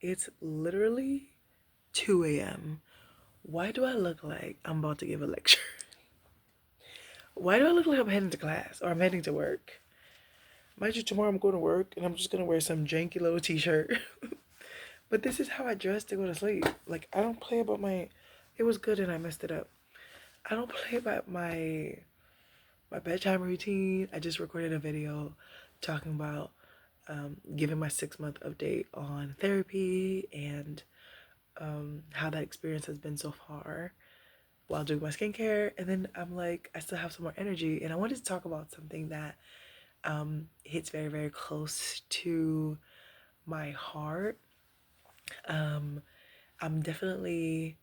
It's literally 2 a.m. Why do I look like I'm about to give a lecture? Why do I look like I'm heading to class or I'm heading to work? Mind you, tomorrow I'm going to work and I'm just gonna wear some janky little t-shirt. But this is how I dress to go to sleep. Like I don't play about my. It was good and I messed it up. I don't play about my bedtime routine. I just recorded a video talking about giving my 6 month update on therapy and how that experience has been so far while doing my skincare. And then I'm like, I still have some more energy, and I wanted to talk about something that hits very, very close to my heart. Um, I'm definitely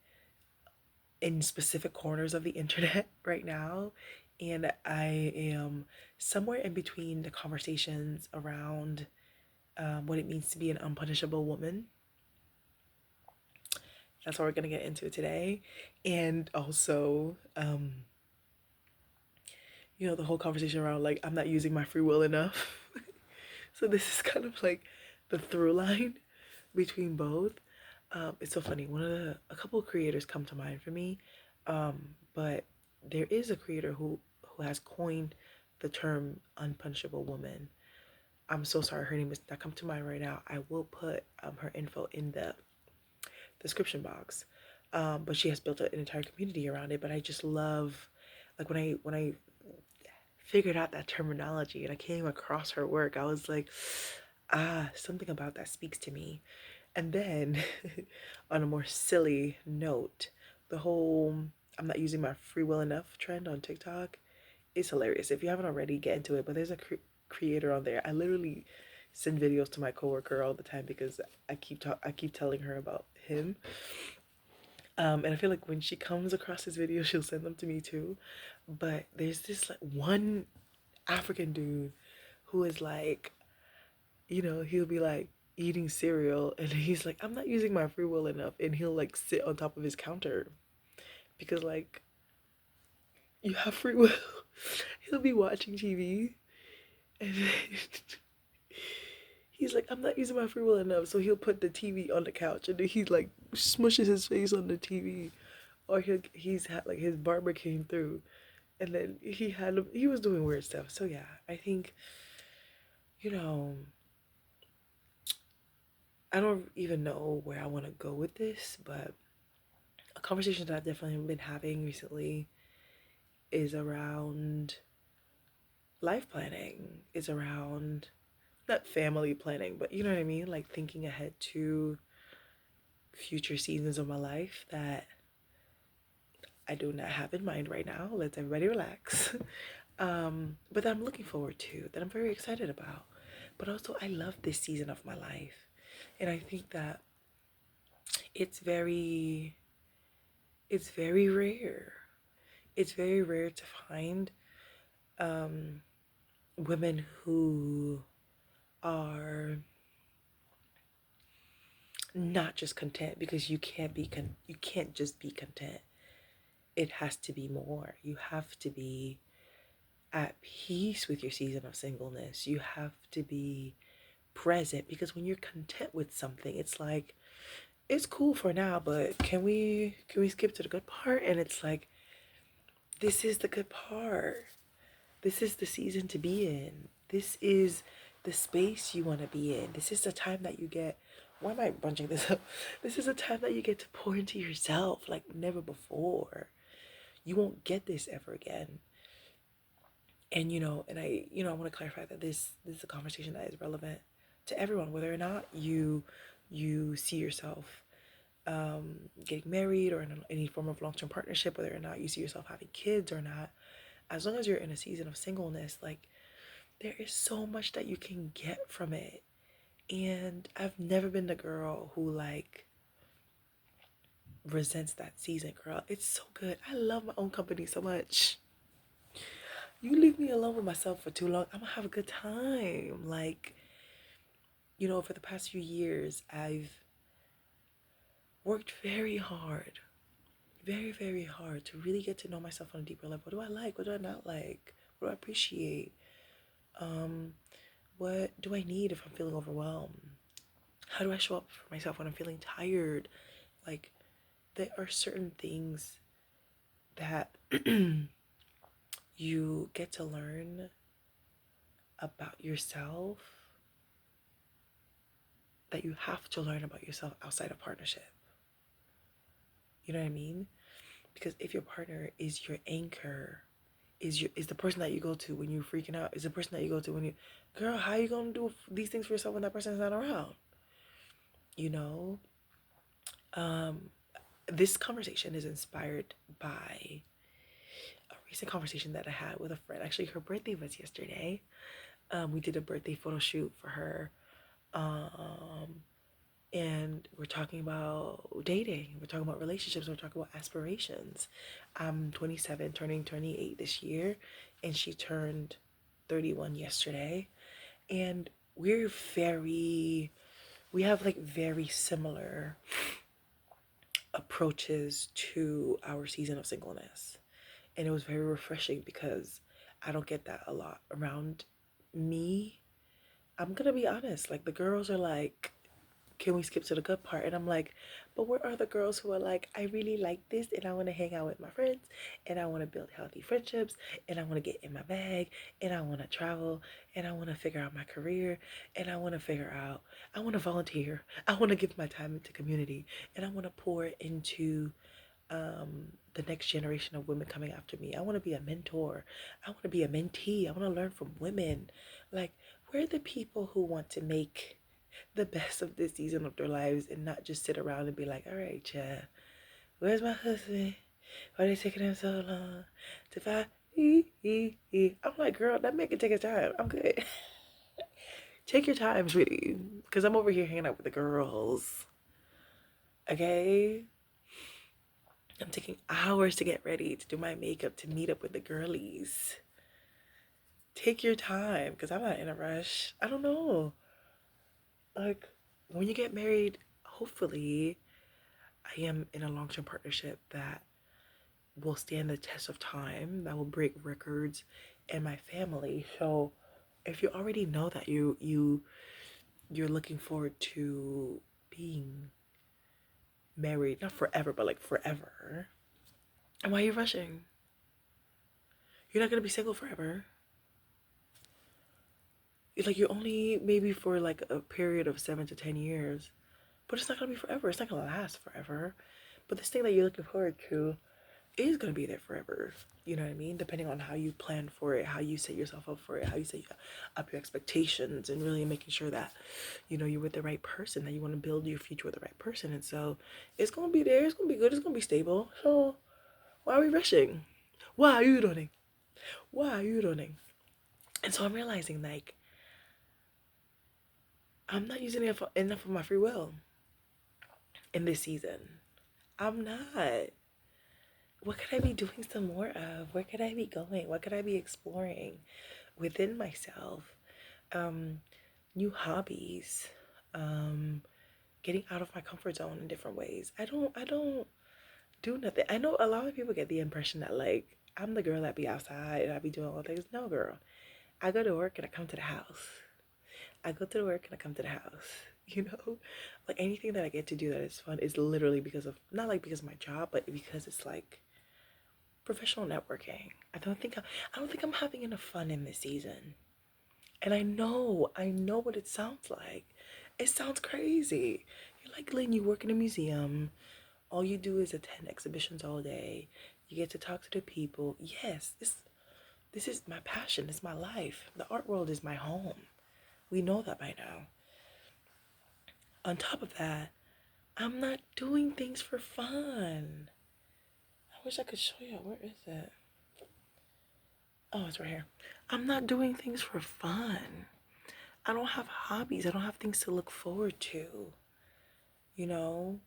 in specific corners of the internet right now, and I am somewhere in between the conversations around what it means to be an unpunishable woman. That's what we're gonna get into today, and also, the whole conversation around like I'm not using my free will enough. So this is kind of like the through line between both. It's so funny. A couple of creators come to mind for me, but there is a creator who has coined the term unpunishable woman. I'm so sorry, her name is not come to mind right now. I will put her info in the description box. But she has built an entire community around it. But I just love, like when I figured out that terminology and I came across her work, I was like, something about that speaks to me. And then, on a more silly note, the whole I'm not using my free will enough trend on TikTok is hilarious. If you haven't already, get into it. But there's a creator on there. I literally send videos to my coworker all the time because I keep telling her about him. And I feel like when she comes across his videos, she'll send them to me too. But there's this like one African dude who is like, he'll be like eating cereal and he's like, I'm not using my free will enough. And he'll like sit on top of his counter because, like, you have free will. He'll be watching TV and he's like, I'm not using my free will enough. So he'll put the TV on the couch and then he like smushes his face on the TV. Or he's had like his barber came through and then he was doing weird stuff. So yeah, I think, you know, I don't even know where I want to go with this, but a conversation that I've definitely been having recently is around life planning, is around not family planning, but you know what I mean? Like thinking ahead to future seasons of my life that I do not have in mind right now. Let's everybody relax. But that I'm looking forward to, that I'm very excited about. But also, I love this season of my life. And I think that it's very, it's very rare. It's very rare to find um, women who are not just content, because you can't just be content. It has to be more. You have to be at peace with your season of singleness. You have to be present, because when you're content with something, it's like it's cool for now, but can we skip to the good part? And it's like, this is the good part. This is the season to be in. This is the space you want to be in. This is the time that you get. Why am I bunching this up? This is a time that you get to pour into yourself like never before. You won't get this ever again. And I want to clarify that this is a conversation that is relevant to everyone, whether or not you see yourself getting married or in any form of long-term partnership, whether or not you see yourself having kids or not. As long as you're in a season of singleness, like, there is so much that you can get from it. And I've never been the girl who like resents that season, girl. It's so good. I love my own company so much. You leave me alone with myself for too long, I'm gonna have a good time. Like, for the past few years, I've worked very hard, very, very hard to really get to know myself on a deeper level. What do I like? What do I not like? What do I appreciate? Um, what do I need if I'm feeling overwhelmed? How do I show up for myself when I'm feeling tired? Like, there are certain things that you get to learn about yourself that you have to learn about yourself outside of partnership. You know what I mean? Because if your partner is your anchor, is the person that you go to when you're freaking out, is the person that you go to when you, girl, how you gonna do these things for yourself when that person's not around? You know? This conversation is inspired by a recent conversation that I had with a friend. Actually, her birthday was yesterday. We did a birthday photo shoot for her. And we're talking about dating, we're talking about relationships, we're talking about aspirations. I'm 27, turning 28 this year, and she turned 31 yesterday. And we have like very similar approaches to our season of singleness. And it was very refreshing because I don't get that a lot around me. I'm gonna be honest, like the girls are like, can we skip to the good part? And I'm like, but where are the girls who are like, I really like this and I want to hang out with my friends and I want to build healthy friendships and I want to get in my bag and I want to travel and I want to figure out my career and I want to figure out, I want to volunteer. I want to give my time into community and I want to pour into the next generation of women coming after me. I want to be a mentor. I want to be a mentee. I want to learn from women. Like, we're the people who want to make the best of this season of their lives and not just sit around and be like, all right, Chad, where's my husband? Why are they taking him so long to find? I'm like, girl, that man can take his time. I'm good. Take your time, sweetie, because I'm over here hanging out with the girls. Okay? I'm taking hours to get ready, to do my makeup, to meet up with the girlies. Take your time, because I'm not in a rush. I don't know. Like, when you get married, hopefully, I am in a long-term partnership that will stand the test of time, that will break records in my family. So if you already know that you're looking forward to being married, not forever, but like forever, and why are you rushing? You're not gonna be single forever. Like, you're only maybe for like a period of 7 to 10 years, but it's not gonna be forever. It's not gonna last forever. But this thing that you're looking forward to is going to be there forever. You know what I mean? Depending on how you plan for it, how you set yourself up for it, how you set up your expectations, and really making sure that, you know, you're with the right person, that you want to build your future with the right person. And so it's going to be there. It's going to be good. It's going to be stable. So why are we rushing? Why are you running? Why are you running? And so I'm realizing, like, I'm not using enough of my free will in this season. I'm not. What could I be doing some more of? Where could I be going? What could I be exploring within myself? New hobbies, getting out of my comfort zone in different ways. I don't do nothing. I know a lot of people get the impression that like I'm the girl that be outside and I be doing all things. No, girl. I go to work and I come to the house. I go to the work and I come to the house. You know, like anything that I get to do that is fun is literally because of, not like because of my job, but because it's like professional networking. I don't think I'm having enough fun in this season. And I know what it sounds like. It sounds crazy. You're like, Lynn, you work in a museum. All you do is attend exhibitions all day. You get to talk to the people. Yes, this is my passion. It's my life. The art world is my home. We know that by now. On top of that, I'm not doing things for fun. I wish I could show you. Where is it? Oh, it's right here. I'm not doing things for fun. I don't have hobbies. I don't have things to look forward to. You know,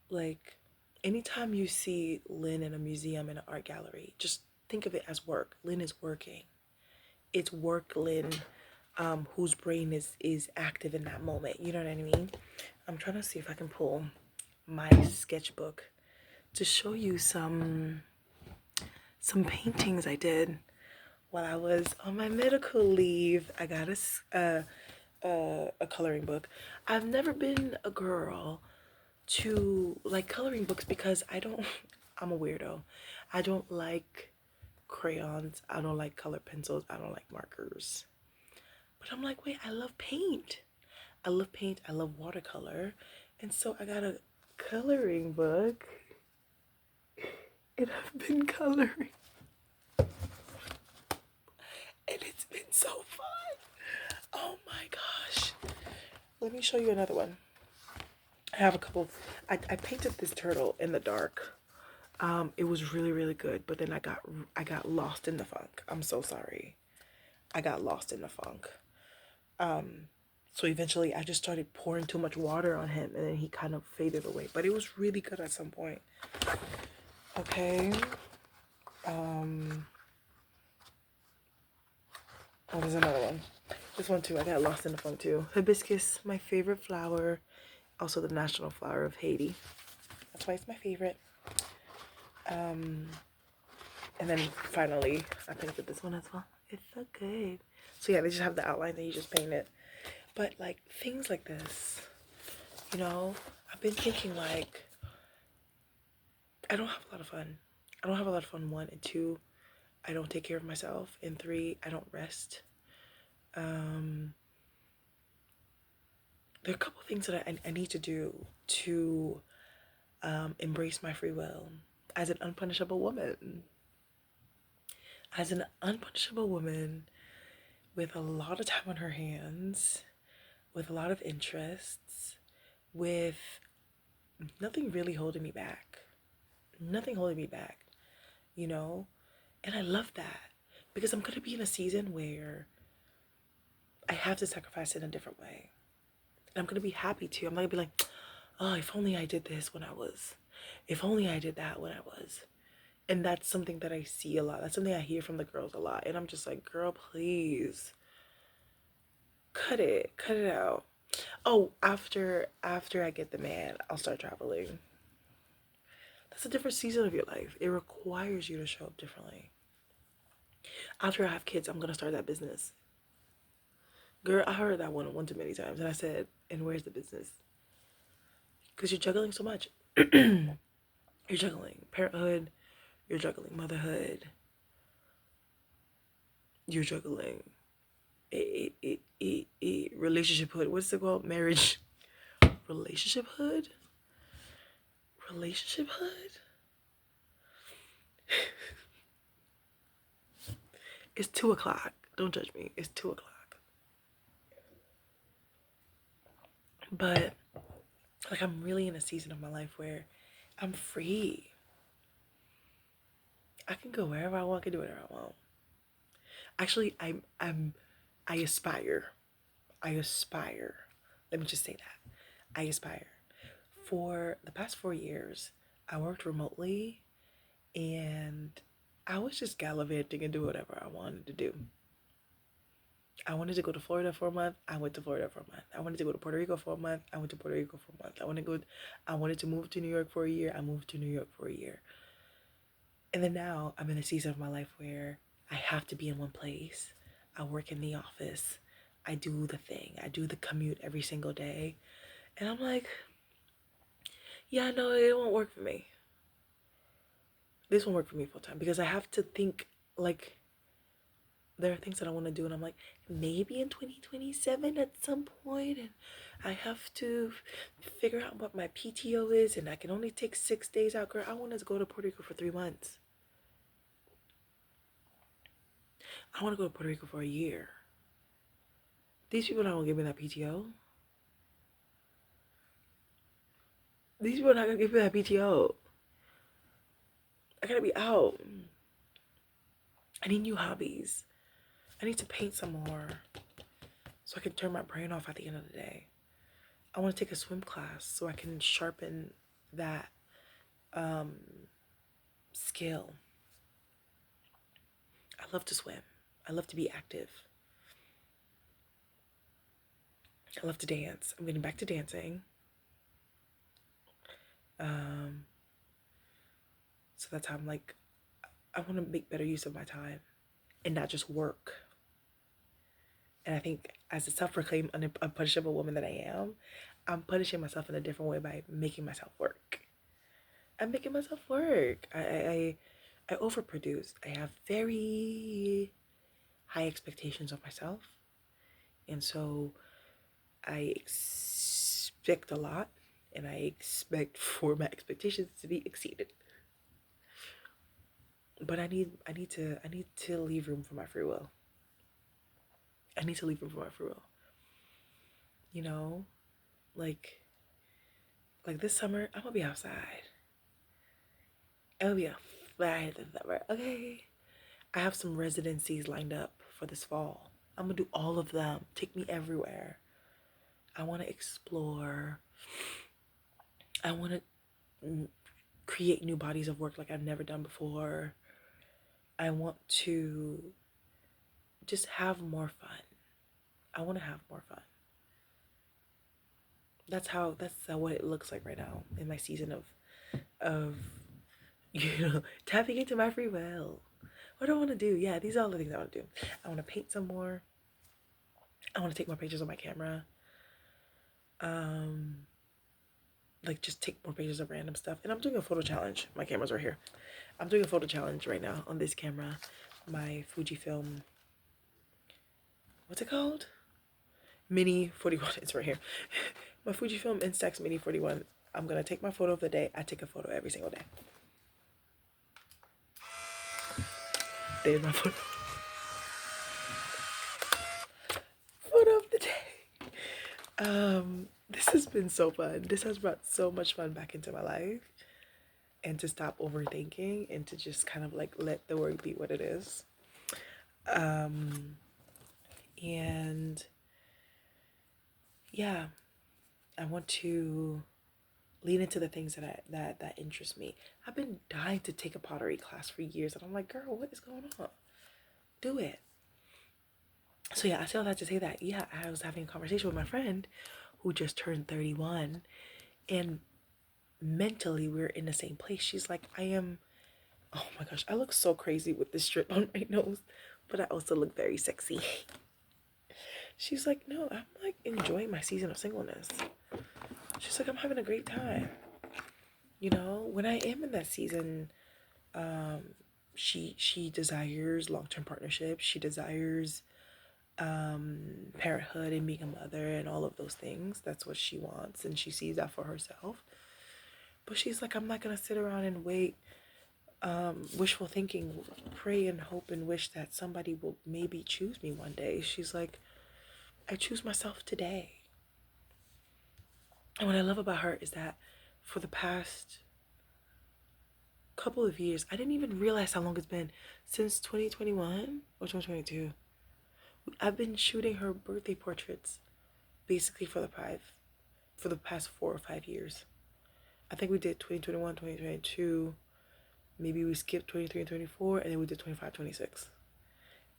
like anytime you see Lynn in a museum, in an art gallery, just think of it as work. Lynn is working. It's work, Lynn, whose brain is active in that moment. You know what I mean? I'm trying to see if I can pull my sketchbook to show you some paintings I did while I was on my medical leave. I got a coloring book. I've never been a girl to like coloring books because I don't I'm a weirdo. I don't like crayons. I don't like color pencils. I don't like markers. But I'm like, wait, I love paint. I love paint. I love watercolor. And so I got a coloring book. And I've been coloring. And it's been so fun. Oh my gosh. Let me show you another one. I have a couple. I painted this turtle in the dark. It was really, really good, but then I got lost in the funk. I'm so sorry. I got lost in the funk. So eventually I just started pouring too much water on him and then he kind of faded away. But it was really good at some point. Okay. Oh, there's another one. This one too. I got lost in the funk too. Hibiscus, my favorite flower. Also the national flower of Haiti. That's why it's my favorite. And then finally, I painted this one as well. It's so good. So yeah, they just have the outline that you just painted. But like things like this, you know, I've been thinking like, I don't have a lot of fun. I don't have a lot of fun, one. And two, I don't take care of myself. And three, I don't rest. There are a couple of things that I need to do to embrace my free will as an unpunishable woman. As an unpunishable woman with a lot of time on her hands, with a lot of interests, with nothing really holding me back. Nothing holding me back, you know? And I love that because I'm going to be in a season where I have to sacrifice in a different way. And I'm going to be happy too. I'm not going to be like, oh, if only I did this when I was, if only I did that when I was. And that's something that I see a lot. That's something I hear from the girls a lot. And I'm just like, girl, please cut it out. Oh, after I get the man, I'll start traveling. That's a different season of your life. It requires you to show up differently. After I have kids, I'm gonna start that business. Girl, I heard that one too many times, and I said, "And where's the business?" Because you're juggling so much. You're juggling parenthood, you're juggling motherhood, you're juggling relationshiphood. What's it called? Marriage, relationshiphood, relationshiphood. It's 2 o'clock. Don't judge me. It's 2 o'clock. But like I'm really in a season of my life where I'm free. I can go wherever I want, I can do whatever I want. Actually, I aspire. I aspire. Let me just say that. I aspire. For the past 4 years, I worked remotely and I was just gallivanting and do whatever I wanted to do. I wanted to go to Florida for a month. I went to Florida for a month. I wanted to go to Puerto Rico for a month. I went to Puerto Rico for a month. I wanted to move to New York for a year. I moved to New York for a year. And then now I'm in a season of my life where I have to be in one place. I work in the office. I do the thing. I do the commute every single day. And I'm like, yeah, no, it won't work for me. This won't work for me full time because I have to think like there are things that I want to do and I'm like, maybe in 2027 at some point, and I have to figure out what my PTO is and I can only take 6 days out. Girl, I want to go to Puerto Rico for 3 months. I want to go to Puerto Rico for a year. These people not gonna give me that PTO. These people not gonna give me that PTO. I gotta be out. I need new hobbies. I need to paint some more so I can turn my brain off at the end of the day. I want to take a swim class so I can sharpen that skill. I love to swim. I love to be active. I love to dance. I'm getting back to dancing. So that's how I'm like, I want to make better use of my time and not just work. And I think as a self-proclaimed unpunishable woman that I am, I'm punishing myself in a different way by making myself work. I'm making myself work. I overproduce. I have very high expectations of myself. And so I expect a lot, and I expect for my expectations to be exceeded. But I need to leave room for my free will. I need to leave room for my free will. You know, like this summer, I'm gonna be outside. I'm gonna be outside this summer, okay? I have some residencies lined up for this fall. I'm gonna do all of them. Take me everywhere. I want to explore. I want to create new bodies of work like I've never done before. I want to just have more fun. I want to have more fun. That's what it looks like right now in my season of tapping into my free will. What do I want to do? Yeah, these are all the things I want to do. I want to paint some more. I want to take more pictures on my camera. Like just take more pictures of random stuff. And I'm doing a photo challenge. My camera's right here. I'm doing a photo challenge right now on this camera. My Fujifilm. What's it called? Mini 41. It's right here. My Fujifilm Instax Mini 41. I'm gonna take my photo of the day. I take a photo every single day. There's my photo. Photo of the day. This has been so fun. This has brought so much fun back into my life. And to stop overthinking and to just kind of like let the work be what it is. And yeah, I want to lean into the things that interest me. I've been dying to take a pottery class for years, and I'm like, girl, what is going on? Do it. So yeah, I still have to say that. Yeah, I was having a conversation with my friend who just turned 31, and mentally we're in the same place. She's like, oh my gosh, I look so crazy with this strip on my nose, but I also look very sexy. She's like, no, I'm like enjoying my season of singleness. She's like, I'm having a great time. You know, when I am in that season, she desires long-term partnerships. She desires parenthood and being a mother and all of those things. That's what she wants, and she sees that for herself. But she's like, I'm not gonna sit around and wait, wishful thinking, pray and hope and wish that somebody will maybe choose me one day. She's like, I choose myself today. And what I love about her is that for the past couple of years, I didn't even realize how long it's been, since 2021 or 2022. I've been shooting her birthday portraits basically for the past 4 or 5 years. I think we did 2021, 2022. Maybe we skipped 23 and 24, and then we did 25, 26.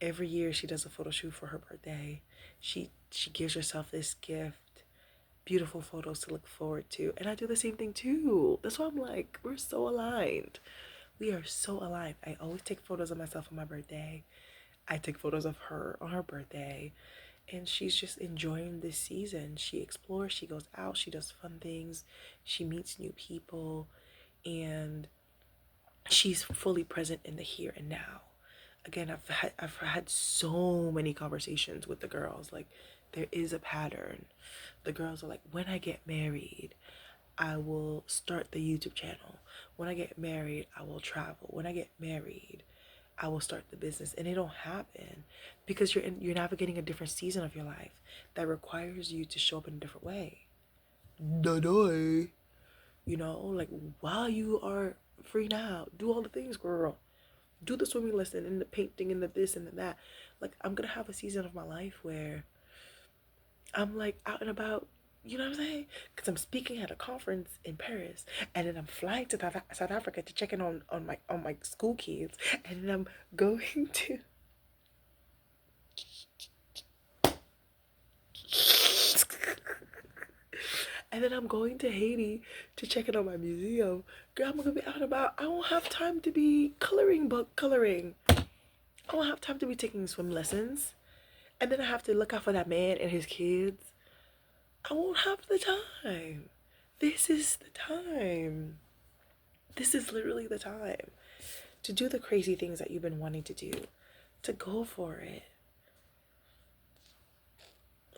Every year she does a photo shoot for her birthday. She gives herself this gift, beautiful photos to look forward to. And I do the same thing too. That's why I'm like, we're so aligned. We are so aligned. I always take photos of myself on my birthday. I take photos of her on her birthday. And she's just enjoying this season. She explores, she goes out, she does fun things, she meets new people, and she's fully present in the here and now. Again, I've had so many conversations with the girls. Like, there is a pattern. The girls are like, when I get married, I will start the YouTube channel. When I get married, I will travel. When I get married, I will start the business. And it don't happen because you're navigating a different season of your life that requires you to show up in a different way. You know, like, while you are free now, do all the things, girl. Do the swimming lesson and the painting and the this and the that. Like, I'm gonna have a season of my life where I'm like out and about, you know what I'm saying? Because I'm speaking at a conference in Paris, and then I'm flying to South Africa to check in on my school kids, and then I'm going to and then I'm going to Haiti to check in on my museum. Girl, I'm gonna be out and about. I won't have time to be coloring book coloring. I won't have time to be taking swim lessons. and then I have to look out for that man and his kids. I won't have the time. This is the time. This is literally the time to do the crazy things that you've been wanting to do, to go for it.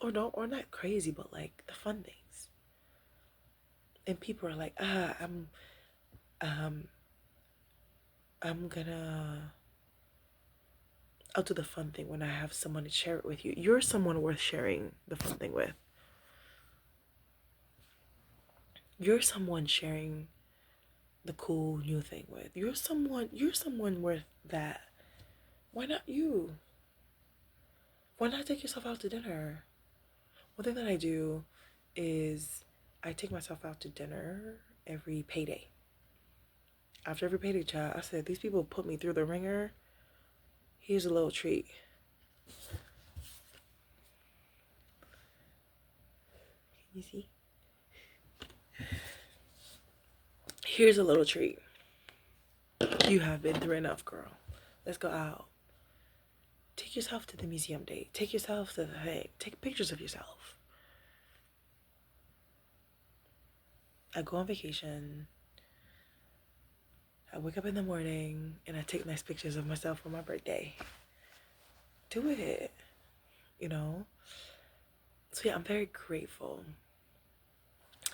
Or no, or not crazy, but like the fun things. And people are like, um, I'm gonna, I'll do the fun thing when I have someone to share it with you. You're someone worth sharing the fun thing with. You're someone sharing the cool new thing with. You're someone worth that. Why not you? Why not take yourself out to dinner? One thing that I do is I take myself out to dinner every payday. After every payday, child, I said, these people put me through the ringer. Here's a little treat. Can you see? Here's a little treat. You have been through enough, girl. Let's go out. Take yourself to the museum date. Take yourself to the thing. Take pictures of yourself. I go on vacation. I wake up in the morning and I take nice pictures of myself for my birthday. Do it, you know? So yeah, I'm very grateful.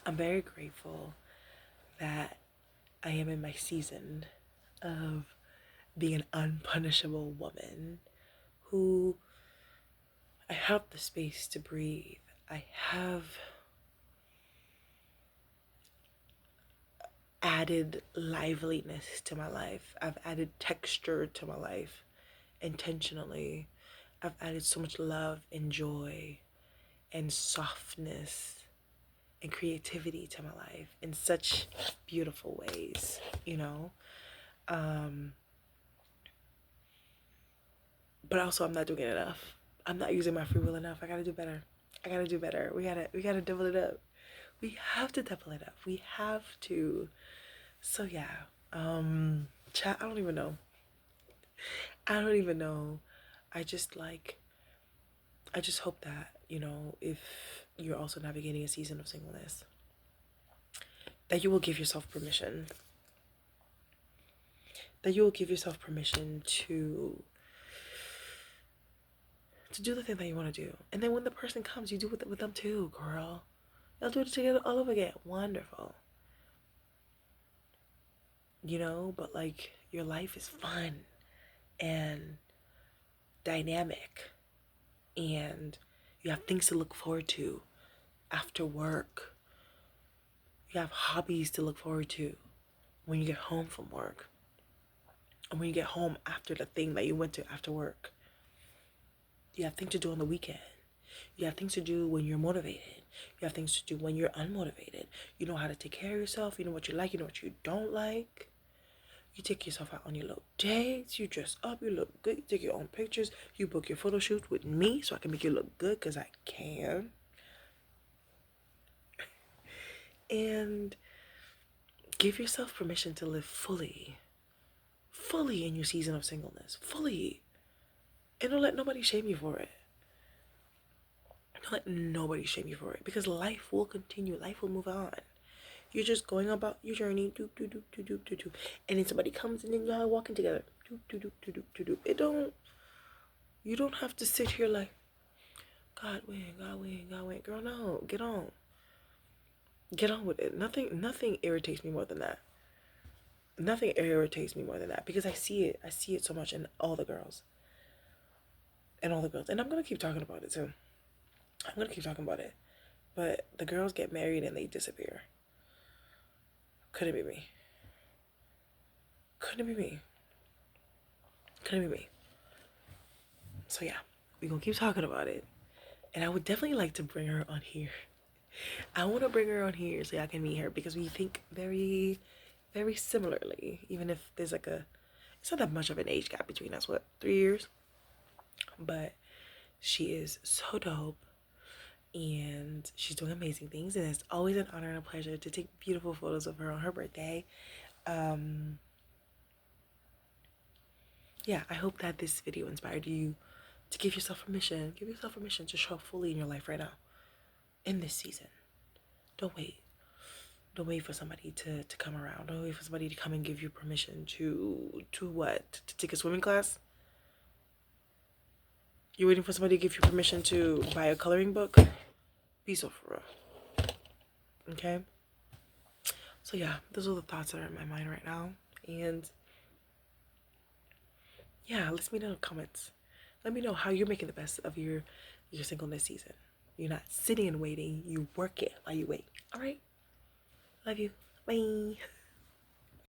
I'm very grateful that I am in my season of being an unpunishable woman who I have the space to breathe. I have added liveliness to my life. I've added texture to my life intentionally. I've added so much love and joy and softness and creativity to my life in such beautiful ways, you know? But also I'm not doing it enough. I'm not using my free will enough. I gotta do better. I gotta do better. We gotta double it up. We have to double it up. We have to. So yeah. Chat, I don't even know. I don't even know. I just hope that, you know, if you're also navigating a season of singleness, that you will give yourself permission. That you will give yourself permission to do the thing that you want to do. And then when the person comes, you do it with them too, girl. Y'all do it together all over again. Wonderful. You know, but like your life is fun and dynamic and you have things to look forward to after work. You have hobbies to look forward to when you get home from work. And when you get home after the thing that you went to after work. You have things to do on the weekend. You have things to do when you're motivated. You have things to do when you're unmotivated. You know how to take care of yourself. You know what you like. You know what you don't like. You take yourself out on your little dates. You dress up. You look good. You take your own pictures. You book your photo shoot with me so I can make you look good because I can. And give yourself permission to live fully. Fully in your season of singleness. Fully. And don't let nobody shame you for it. Don't let nobody shame you for it. Because life will continue. Life will move on. You're just going about your journey. Doop, doop, doop, doop, doop, doop, doop. And then somebody comes and then y'all walking together. Doop, doop, doop, doop, doop, doop. It don't... You don't have to sit here like, God win, God win, God win. Girl, no. Get on. Get on with it. Nothing irritates me more than that. Nothing irritates me more than that. Because I see it. I see it so much in all the girls. And all the girls. And I'm going to keep talking about it too. I'm going to keep talking about it. But the girls get married and they disappear. Couldn't be me. Couldn't be me. Couldn't be me. So yeah, we're going to keep talking about it. And I would definitely like to bring her on here. I want to bring her on here so y'all can meet her because we think very, very similarly. Even if there's like it's not that much of an age gap between us. What, 3 years? But she is so dope. And she's doing amazing things. And it's always an honor and a pleasure to take beautiful photos of her on her birthday. Yeah, I hope that this video inspired you to give yourself permission. Give yourself permission to show up fully in your life right now, in this season. Don't wait. Don't wait for somebody to come around. Don't wait for somebody to come and give you permission to what? To take a swimming class? You're waiting for somebody to give you permission to buy a coloring book? Be so for real. Okay? So yeah, those are the thoughts that are in my mind right now. And yeah, let me know in the comments. Let me know how you're making the best of your singleness season. You're not sitting and waiting. You work it while you wait. All right? Love you. Bye.